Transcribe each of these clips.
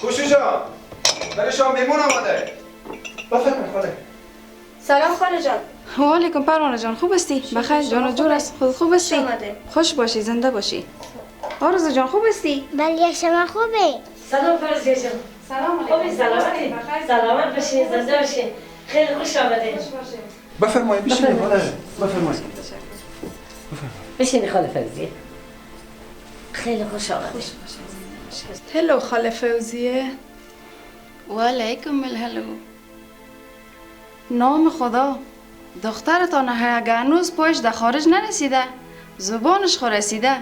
خوشو جان برای شما میمون آماده. بفرمایید خاله. سلام خاله جان. و علیکم پروانه جان، خوب هستی؟ بخیر جان و جور است. خود خوب هستی؟ خوش باشی، زنده باشی. آرزو جان خوب هستی؟ بله شما خوبه؟ سلام فرزیه جان. سلام علیکم. خوبی سلامتی؟ سلامت باشین، زنده باشین. خیلی خوش آمدید. بفرمایید بشینید خاله. بفرمایید. بشین خاله فرزیه. خیلی خوش آمدید. هلو خاله فوزیه. و علیکم الهلو. نام خدا، دخترتان اگه هنوز پایش در خارج نرسیده، زبانش رسیده.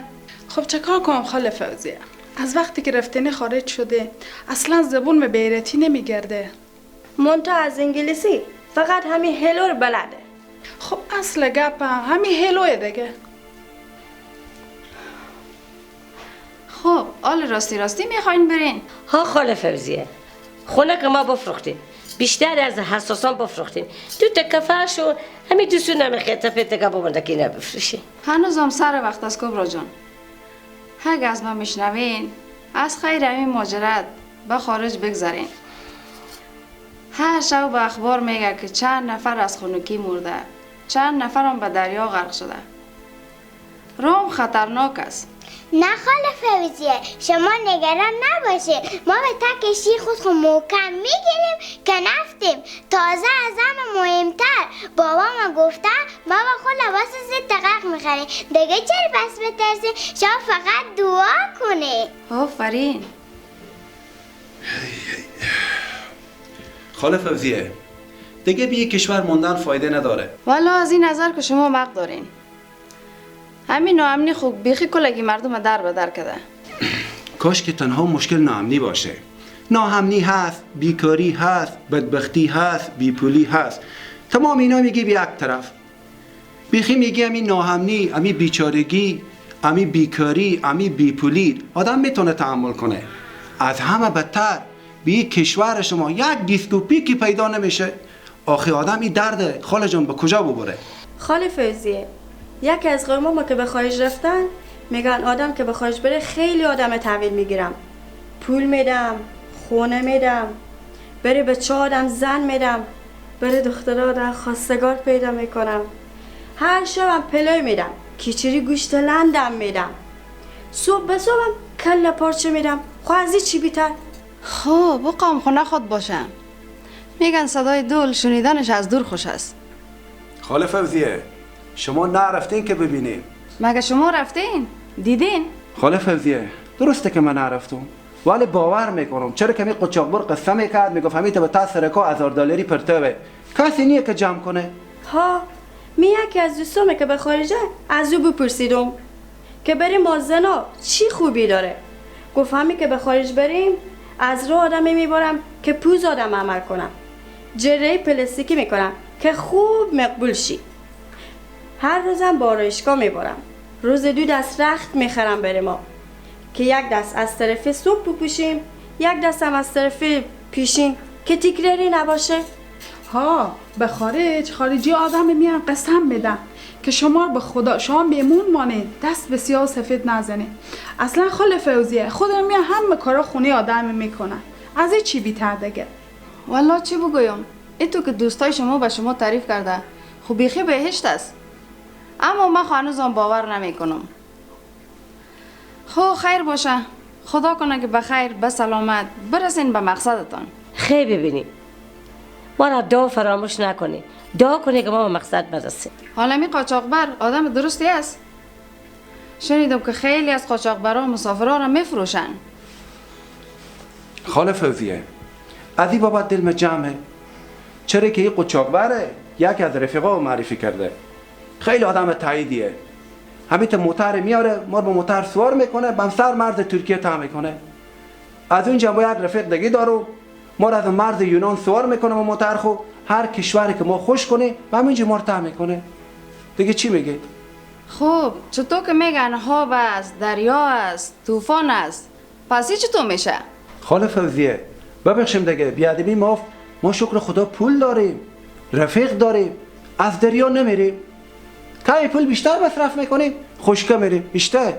خب چه کار کنم خاله فوزیه؟ از وقتی که رفتنی خارج شده اصلا زبون به بیرتی نمیگرده. مونتا از انگلیسی فقط همین هلو رو بلده. خب اصل گپم همین هلوه دیگه. خب آل راستی میخواین برین؟ ها خاله فرزیه. خونه که ما بفروختیم. بیشتر از حساسان بفروختیم. دو تا فرش و همین دوستون هم خیطه پیته که بابنده که نبفروشیم. هنوزم سر وقت از کبرا جان. اگه از ما میشنوین از خیر همین ماجرات به خارج بگذارین. هر شب به اخبار میگه که چند نفر از خنکی مرده، چند نفر هم به دریا غرق شده. رام خطرناک است. نه خاله فوزیه شما نگران نباشه، ما به تکشی خود محکم میگیریم که نفتیم. تازه از همه مهمتر بابا ما گفته ما با خود لباس زد دقیق میخریم دیگه. چرا بس بترسه؟ شما فقط دعا کنه. آفرین. خاله فوزیه دیگه به یک کشور موندن فایده نداره. والا از این نظر که شما حق دارین. همین ناامنی خوب بیخی کلگی مردم در به در کده. کاش که تنها مشکل ناامنی باشه. ناامنی هست، بیکاری هست، بدبختی هست، بیپولی هست. تمام اینا میگی به یک طرف. بیخی میگی همین ناامنی، همین بیچارگی، همین بیکاری، همین بیپولی آدم میتونه تحمل کنه. از همه بدتر به یک کشور شما یک دیسکوپیکی پیدا نمیشه. آخه آدم این درده خاله جان به کجا ببره؟ خاله فوزیه یکی از قوما ما که به خارج رفتن میگن آدم که به خارج بره خیلی آدم تحویل میگیرم، پول میدم، خونه میدم، بره به 4 آدم زن میدم، بره دخترها آدم خواستگار پیدا میکنم، هر شبم پلوی میدم، کیچری گوشت لندم میدم، صبح به صبحم کله پارچه میدم. خب از این چی بیتر؟ خب او قوم خونه خود باشم. میگن صدای دول شنیدنش از دور خوش است. خاله فوزیه شما نرفتین که ببینین. مگه شما رفتین؟ دیدین؟ خاله فوزیه درسته که من نرفتم ولی باور میکنم چرا که می قاچاقبر قصه میکرد میگفت همین به تا سرکا $1000 پرتوه کسی نیه که جمع کنه. ها می یکی از دوستامه که به خارجه از او بپرسیدم که بریم مازنا چی خوبی داره. گفت همین که به خارج بریم از رو آدمی میبارم که پوز آدم عمل کنم، جراحی پلاستیکی میکنم که خوب مقبول شی، هر روزم با آرایشگاه میبارم، روز 2 دست رخت میخرم بریم ما که یک دست از طرف صبح بپوشیم یک دست هم از طرف پیشین که تکراری نباشه. ها به خارجی آدم میان قسم بدن که شما به خدا شما میمون مانه دست به سیاه و سفید نزنه. اصلا خاله فوزیه خودم میان همه کارا خونه آدم میکنن. از این چی بیتر دیگه؟ والا چی بگویم؟ ای تو که دوستای شما به شما تعریف کرده خب بیخی بهشت است. اما من هنوزم باور نمیکنم. خب خیر باشه. خدا کنه که بخیر به سلامت برسین به مقصدتان. خیلی ببینیم. ما را دعا فراموش نکنی. دعا کنی که ما به مقصد برسیم. حالا می قاچاقبر آدم درستی است. شنیدم که خیلی از قاچاقبران مسافرها را میفروشن. خاله فوزیه از این بابت دل جمعه چرا که این قاچاقبره یکی از رفیقا معرفی کرده. خیلی آدم تاییدیه. همین موتر میاره ما رو با موتر سوار میکنه بم سر مرز ترکیه تا میکنه. از اونجا با یک رفیق دیگه دارو ما رو از مرز یونان سوار میکنه با موتر. خو هر کشوری که ما خوش کنه و همینجا ما رو تا میکنه. دیگه چی میگه؟ خب چطور که میگن آب است، دریا است، طوفان است، پس این چطور میشه؟ خاله فوزیه ببخشیم دیگه بیادبی ما شکر خدا پول داریم، رفیق داریم، از دریا نمیریم. که پول بیشتر مصرف میکنیم خشکه میریم بیشتر.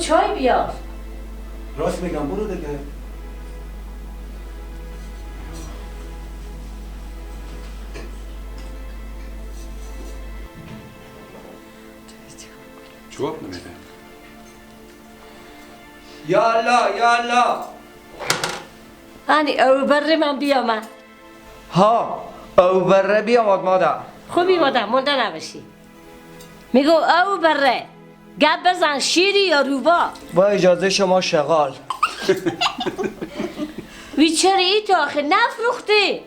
چای بیار. راست میگم، برو دیگه. جواب نمیده. یا الله یا الله. انی او بره من بیام. ها او بره بیامد مادر. خوبی مادر مونده نباشی. میگو او بره گپ بزن شیری یا روبا. با اجازه شما شغال. ویچری تو آخه نفروختی؟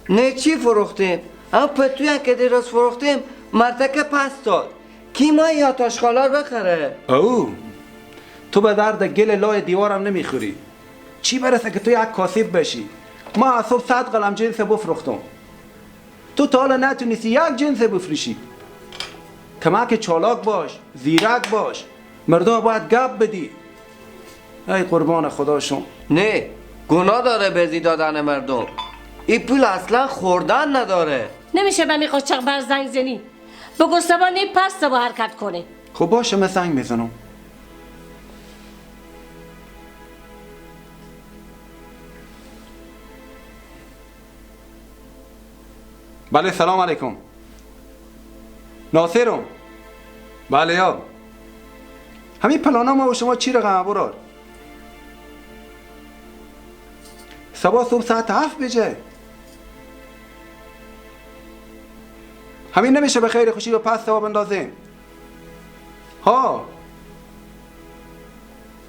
نه چی فروختیم؟ اما پتوی که دیروز فروختیم مرتکه پس داد. کی ما یا تاشخالار بخره؟ او تو به درد گل لای دیوارم نمیخوری. چی برسه که تو یک کاسب بشی؟ ما از صبح 100 قلم جنس بفروختم. تو تا حالا نتونستی یک جنس بفروشی. کمک چالاک باش، زیرک باش، مردم باید گپ بدی. ای قربان خداشون. نه گناه داره بزی دادن مردم. این پول اصلا خوردن نداره. نمیشه به می قاچاق بر زنگ زنی. بگو سبا نی پس سبا حرکت کنه. خب باشه من زنگ میزنم. بله سلام علیکم. ناصرم. بله یا همین پلانا ما و شما چی رقم برار؟ صبح صبح ساعت 7 بجه. همین نمیشه به خیر خوشی و پس ثواب اندازیم. ها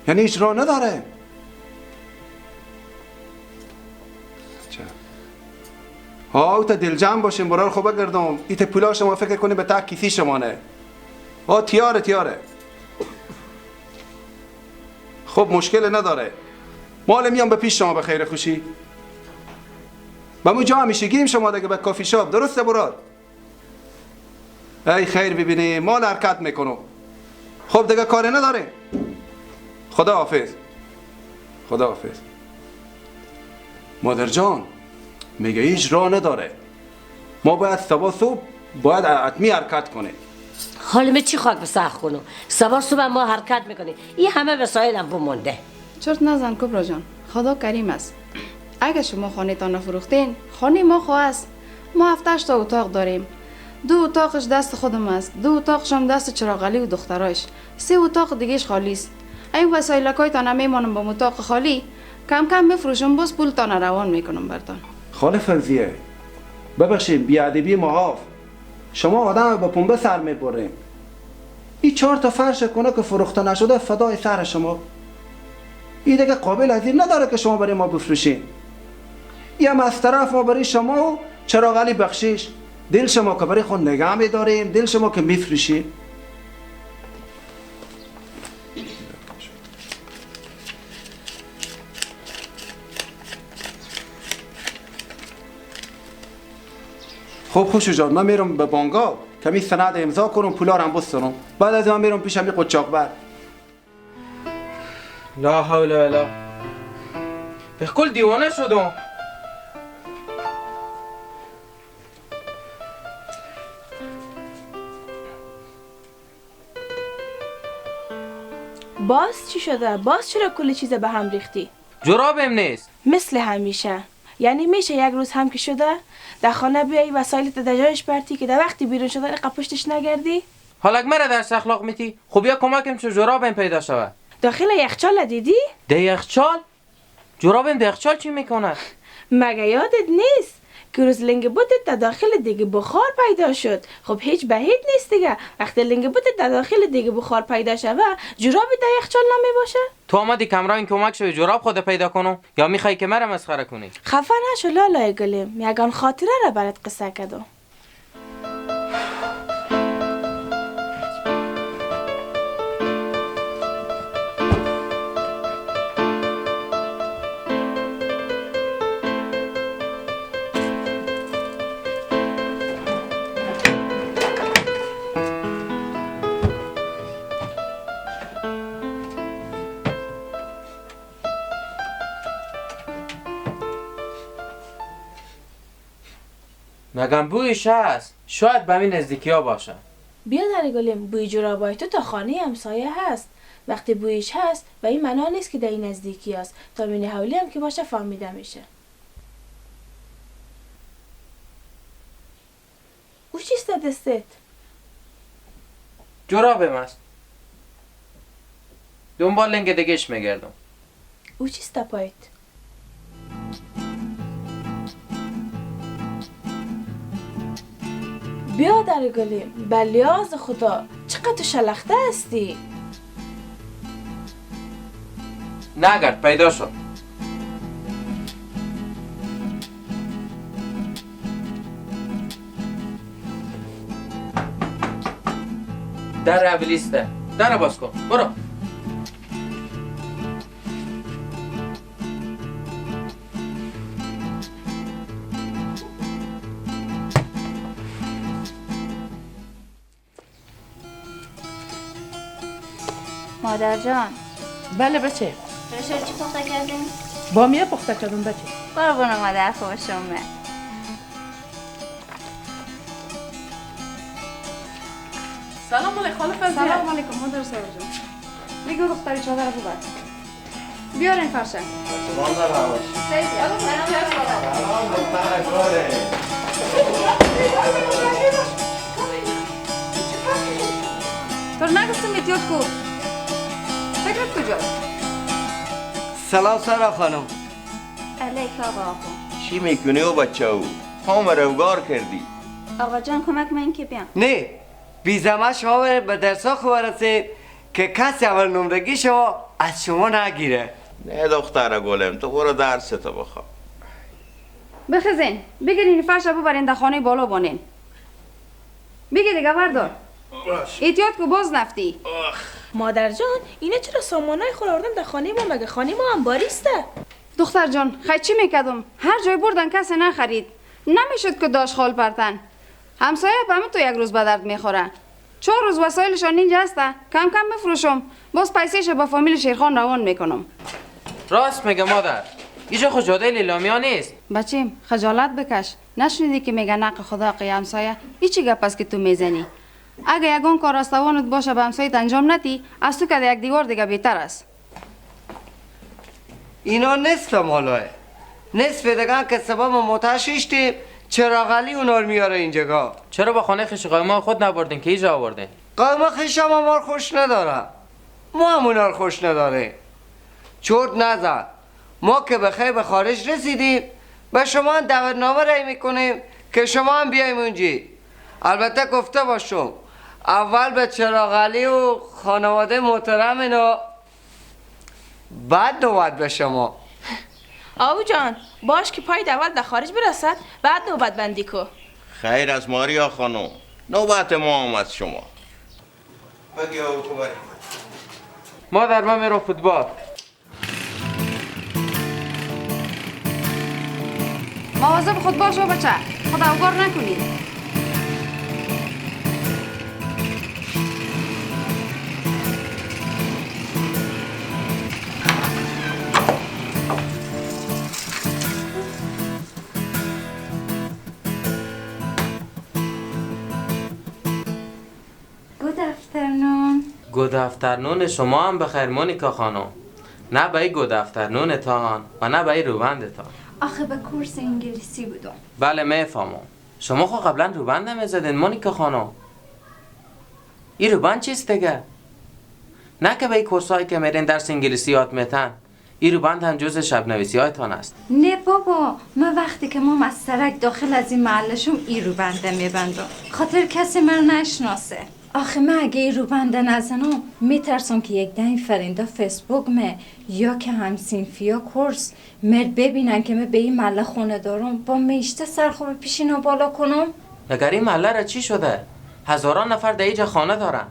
یعنی اجرا نداره. ها او تا دل جمع باشیم برار خوبه گردم. ایت پولا شما فکر کنی به تک کیسی شما نه. ها تیاره. خب مشکل نداره. مال میام به پیش شما به خیر خوشی. با مو جا همیشه گیریم شما دیگه به کافی شاپ. درسته برار؟ ای خیر ببینی مال حرکت میکنم. خب دیگه کاری نداره. خدا حافظ. مادر جان میگه هیچ راه نداره. ما باید صبح باید حتمی حرکت کنه. حالا می چی خواهد بسخ کنو؟ صبح ما حرکت میکنی. این همه وسایل هم بمونده. چرت نزن کبرا جان، خدا کریم است. اگه شما خانه تان نفروختین، خانه ما خواه است. ما 7-8 تا اتاق داریم. 2 اتاقش دست خودم است، 2 اتاقش هم دست چراغلی و دخترایش، 3 اتاق دیگهش خالی است. این وسایلکای تان میمانم با اتاق خالی، کم کم میفروشم باز پول تان روان میکنم برتان. خاله فوزیه ببخشید بیادبی محاف. شما آدم با پنبه سر میبریم. این 4 تا فرش کنه که فروخته نشده فدای سر شما. این دیگه قابل از این نداره که شما برای ما بفروشین. یا از طرف ما برای شما چراغلی بخشش. دل شما که برای خود نگه میداریم، دل شما که میفروشیم. خب خوشو جان من میرم به بانگا کمی سند امضا کنم پولا رو هم بستنم. بعد از من میرم پیش همی قچاق بر. لا حول ولا به کل دیوانه شدم. باز چی شده؟ باز چرا کلی چیز به هم ریختی؟ جرابم نیست. مثل همیشه. یعنی میشه یک روز هم که شده در خانه بیایی وسایلت در جایش برتی که در وقتی بیرون شده قپشتش نگردی؟ حالا مرا در اخلاق میتی؟ خب یا کمکم چه جرابم پیدا شود. داخل یخچال دیدی؟ ده یخچال؟ جرابم ده یخچال چی میکنه؟ مگه یادت نیست که روز لنگ بوتت در داخل دیگه بخار پیدا شد؟ خب هیچ بعید نیست دیگه وقتی لنگ بوتت در داخل دیگه بخار پیدا شود جرابی در یخچال نمی باشه؟ تو آمدی کمران کمک شوی جراب خود پیدا کنم یا میخوای که مرا مسخره کنی؟ خفه نشو لالای گلیم، یگان خاطره را برات قصه کردم. مگم بویش هست. شاید به همین نزدیکی ها باشه. بیا در گلیم بوی جرابای تو تا خانه همسایه هست. وقتی بویش هست و این معنا نیست که در این نزدیکی است. تا بین حولی هم که باشه فهمیده میشه. او چیست دستت؟ جورابم است. دنبال لنگ دیگهش میگردم. او چیست پایت؟ بیا در گلیم، بلیاز خدا چقدر تو شلخته هستی. نگرد پیدا شد. در اولیسته. در باز کن. برو. مادر جان، بله بچه. رشا چی پخته کردیم؟ بامیه پخته کردم بچه. قربون مادر خوش اومد. سلام علیکم خاله فضیه. سلام علیکم مادر سارا جان. میگو دختری چادر رو ببر. بیارین فرشه. تو نگفتم اتیاد کو. فکرت کجاست؟ سلام سارا خانم. علیک آقا. چی میکنی او بچه او؟ پام روگار کردی. آقا جان کمک من که بیام. نه بیزمه شما به درسا خوب رسید که کسی اول نمرگی شما از شما نگیره. نه دختر گلم تو برو درستو بخواه. بخزین بگیرین فرش رو ببرین در خانه بالا بانین. بگی دیگه بردار. اتیاد کو باز نفتی. مادر جان اینه چرا سامانای خود آوردن در خانه ما؟ مگه خانه ما انباریسته؟ دختر جان خیلی چی میکردم؟ هر جای بردن کسی نخرید. نمیشد که داشت خال پرتن. همسایه همه تو یک روز به درد میخوره. 4 روز وسایلشان اینجا هسته. کم کم بفروشم. باز پیسهش با فامیل شیرخان روان میکنم. راست میگه مادر. اینجا خود جاده لیلامیا نیست. بچیم خجالت بکش. نشنیدی که میگه نق خدا قی همسایه؟ ایچی گپ است که تو میزنی؟ اگه یگان کار استوانت باشه به همسایت انجام ندی، از تو که یک دیوار دیگه بهتر است. اینا نصف مالاه. نصف دیگه که سبب متشیشتی چراغلی اونا رو میاره اینجا. چرا با خانه خیش قایما خود نبردین که اینجا آوردین؟ قایما خیشم ما رو خوش نداره. ما هم اونا رو خوش نداره. چرت نزن. ما که بخیر به خارج رسیدیم به شما هم دعوتنامه رای میکنیم که شما هم بیایم اونجی. البته گفته باشم اول به چراغلی و خانواده محترم اینا بعد نوبت به شما. آو جان باش که پای اول در خارج برسد بعد نوبت بندی کو. خیر از ماریا خانم. نوبت ما آمد شما. بگی او کو بریم. مادر من میرم فوتبال. مواظب خود باشو بچه. خود اوگار نکنید. گود افترنون شما هم بخیر مونیکا خانم. نه به ای گود افترنونتان و نه به ای روبندتان. آخه به کورس انگلیسی بودم. بله میفهمم. شما خو قبلا روبند نمیزدین مونیکا خانم. این روبند چیست دیگه؟ نه که به ای کورسایی که میرین درس انگلیسی یاد میتن. این روبند هم جز شب نویسی هایتان است. نه بابا من وقتی که ما از سرک داخل از این محلشم ای روبنده میبندم خاطر کسی من نشناسه. آخه من اگه ای روبنده نزنم میترسم که یک دن فرنده فیسبوک یا که همسینفیا کورس ببینن که من به این محله خونه دارم با میشته سرخوب پیشینا بالا کنم. مگر این محله را چی شده؟ هزاران نفر در اینجا خانه دارن.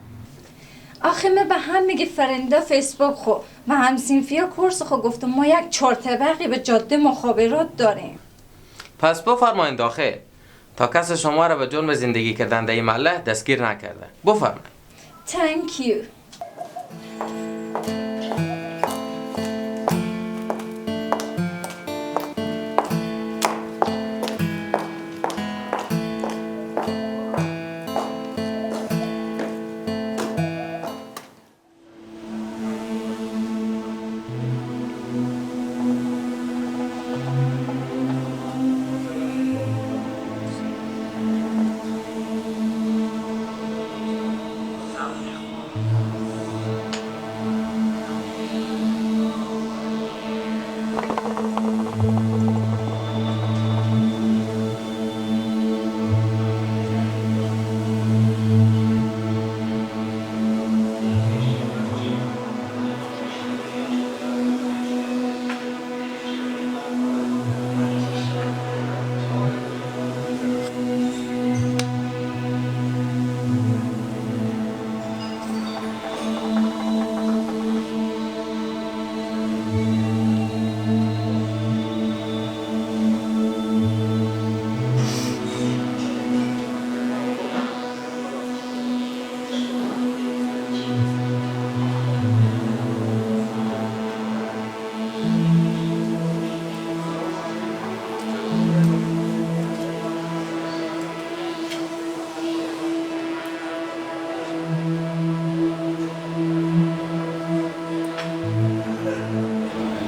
آخه من به هم میگه فرنده فیسبوک خو و همسینفیا کورس خو گفتم ما یک 4 طبقی به جاده مخابرات داریم. پس بفرمایید داخل تا کس شما را به جرم زندگی کردن در این محله دستگیر نکرده. بفرمایید. Thank you.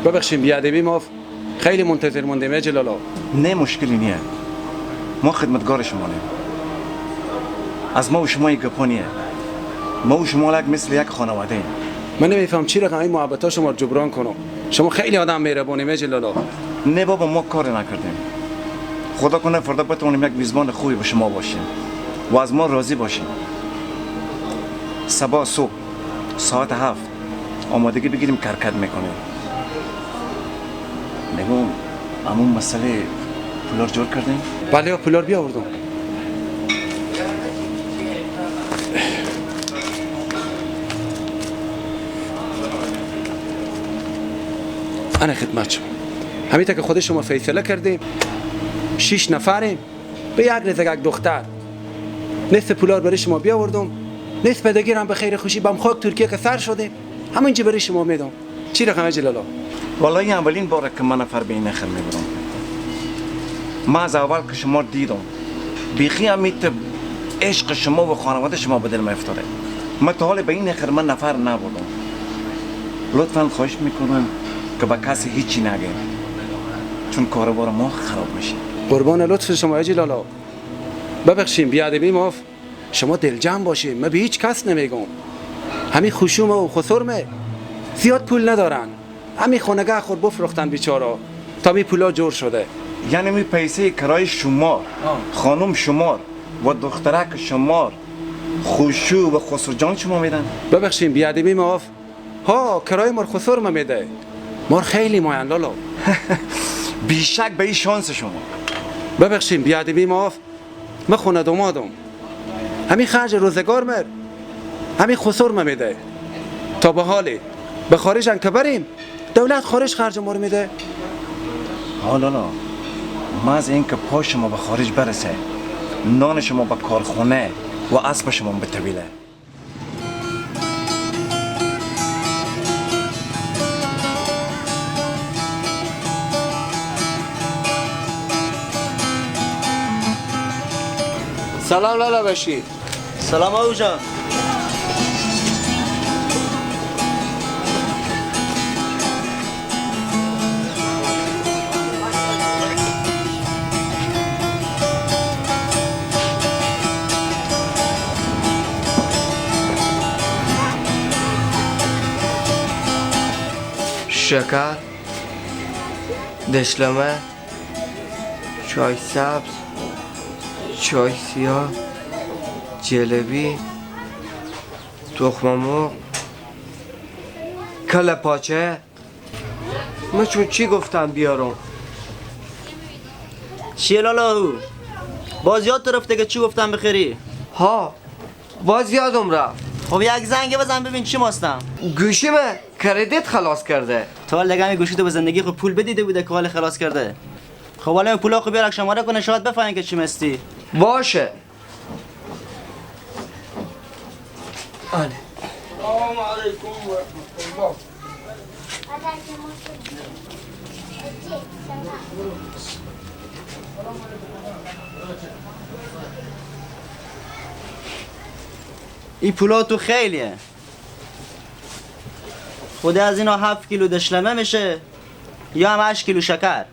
ببخشید بیادبی ما خیلی منتظر موندیم جلالا. نه مشکلی نیه، ما خدمتگار شماییم. از ما و شما یک گپانیه. ما و شما مثل یک خانواده ایم. من نمیفهم چی رقم این محبت ها شما رو جبران کنم. شما خیلی آدم مهربونیم جلالا. نه بابا ما کار نکردیم. خدا کنه فردا بتونیم یک میزبان خوبی به شما باشیم و از ما راضی باشیم. صبح صبح ساعت 7 آمادگی بگیریم کرکد میکنیم. نگم همون مسئله پولار جور کردیم؟ بله پولار بیاوردم. انا خدمت شما. همین که خود شما فیصله کردیم 6 نفریم به یک رزق یک دختر. نصف پولار برای شما بیاوردم، نصف دیگه هم به خیر خوشی بم خاک ترکیه که سر شدیم همینجا برای شما میدم. چی رقم جلالا؟ والله اولین باره که من نفر به این نخر میبرم. من از اول که شما دیدم بیخی امیت عشق شما و خانواده شما به دل من افتاده. من تا حال به این نخر من نفر نبردم. لطفا خواهش میکنم که با کسی هیچی نگه، چون کاربار ما خراب میشه. قربان لطف شما جلالا. ببخشید بیادبی ما، شما دلجمع باشید. من به هیچ کس نمیگم. همین خشومه و خسرمه زیاد پول ندارن. همین خانگاه خود بفروختن بیچارا تا می پولا جور شده. یعنی می پیسه کرای شمار، خانم شمار و دخترک شمار، خوشو و خسر جان شما میدن؟ ببخشید بیادبی ما، ها کرای مار خسرمه میده. مار خیلی ماین لالا. بیشک به این شانس شما. ببخشید بیادبی ما، من خونه دامادم. همین خرج روزگار مر همین خسرمه میده. تا به حالی به خارج که بریم دولت خارج خرج ما رو میده. حالا ما از این که پا شما به خارج برسه، نان شما به کارخونه و اسب شما به طویله. سلام لالا بشیر. سلام آقا جان. شکر، دشلمه، چای سبز، چای سیاه، جلبی، تخم مرغ، کله پاچه. من چون چی گفتم بیارم؟ چیه لالاهو؟ باز یاد رفته که چی گفتم بخیری؟ ها باز یادم رفت. خب یک زنگ بزن ببین چی ماستم. گوشیمه کردیت خلاص کرده. تا حال لگمی گوشی تو به زندگی خب پول بدیده بوده که حال خلاص کرده. خب حالا این پولا خب بیارک شماره کنه شاید بفهمین که چی مستی. باشه. آله. السلام علیکم و رحمت الله. این پولا تو خیلیه. خود از اینا 7 کیلو دشلمه میشه یا هم 8 کیلو شکر.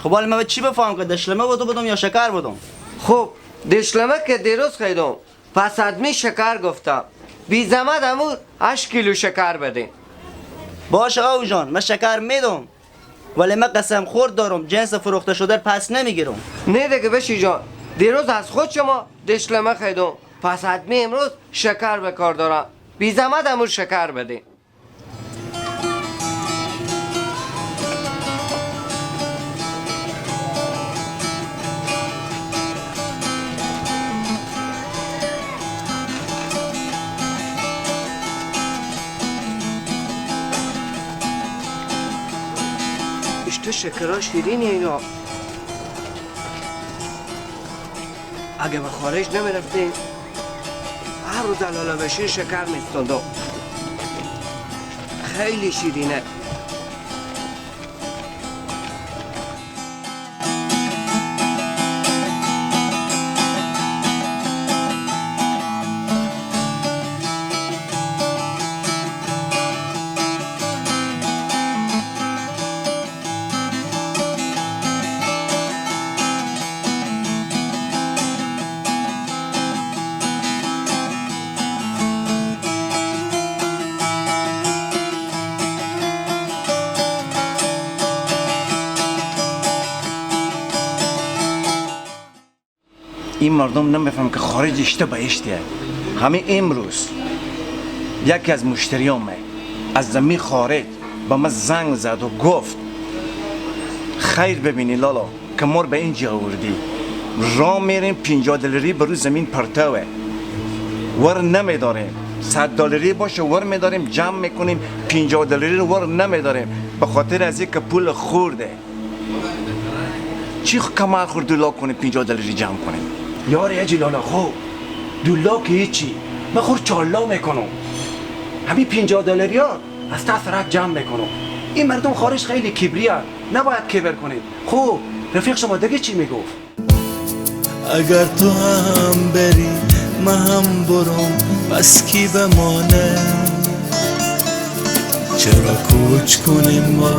خب حالا من چی بفهم که دشلمه بدم یا شکر بدم؟ خب دشلمه که دیروز خیدم پس ادمی شکر گفتم. بی زحمت امور 8 کیلو شکر بدین. باشه آقا جان من شکر میدم ولی من قسم خورد دارم جنس فروخته شده پس نمیگیرم. نه دیگه بشی جان، دیروز از خود شما دشلمه خیدم پس ادمی امروز شکر به کار دارم. بی زحمت امور شکر بدین. تو شکرها شیرینه اینا. اگه به خارج نمیرفتیم هر روز لالا بشیر شکر میستندم. خیلی شیرینه. این مردم نمیفهم که خارج اشته بهشتیه. همین امروز یکی از مشتریام از زمین خارج با من زنگ زد و گفت خیر ببینی لالا که ما به اینجا آوردی، راه میریم 50 دلاری برو زمین پرتوه، ور نمیداریم، 100 دلاری باشه ور میداریم، جمع میکنیم 50 دلاری رو ور نمیداریم به خاطر از اینکه پول خورده. چی کمال خورد دولا کنیم 50 دلاری جمع کنیم؟ یاری اجی لالا خوب دولا که هیچی من خور چالا میکنم، همین 50 دلاری ها از تاثرات جمع میکنم. این مردم خارج خیلی کبری هست، نباید کبر کنید. خوب رفیق شما دیگه چی میگفت؟ اگر تو هم بری من هم برم بس کی بمانه، چرا کوچ کنیم ما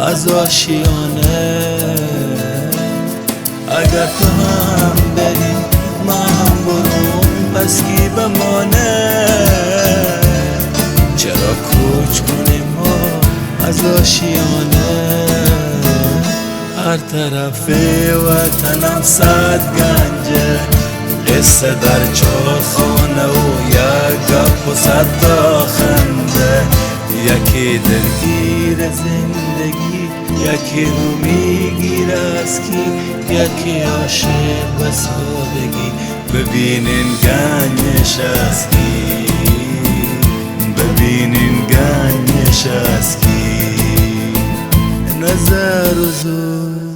از آشیانه. اگر تو هم بری من هم برم بس کی بمانه، چرا کوچ کنیم ما از آشیانه. هر طرف وطنم صد گنجه، قصه در 4 خانه و یک گپ و 100 تا خنده. یکی دلگیر زندگی، یکی رو میگیره از کی، یکی عاشق به سادگی. ببینین گنجش از کی، ببینین گنجش از کی. نظر و زور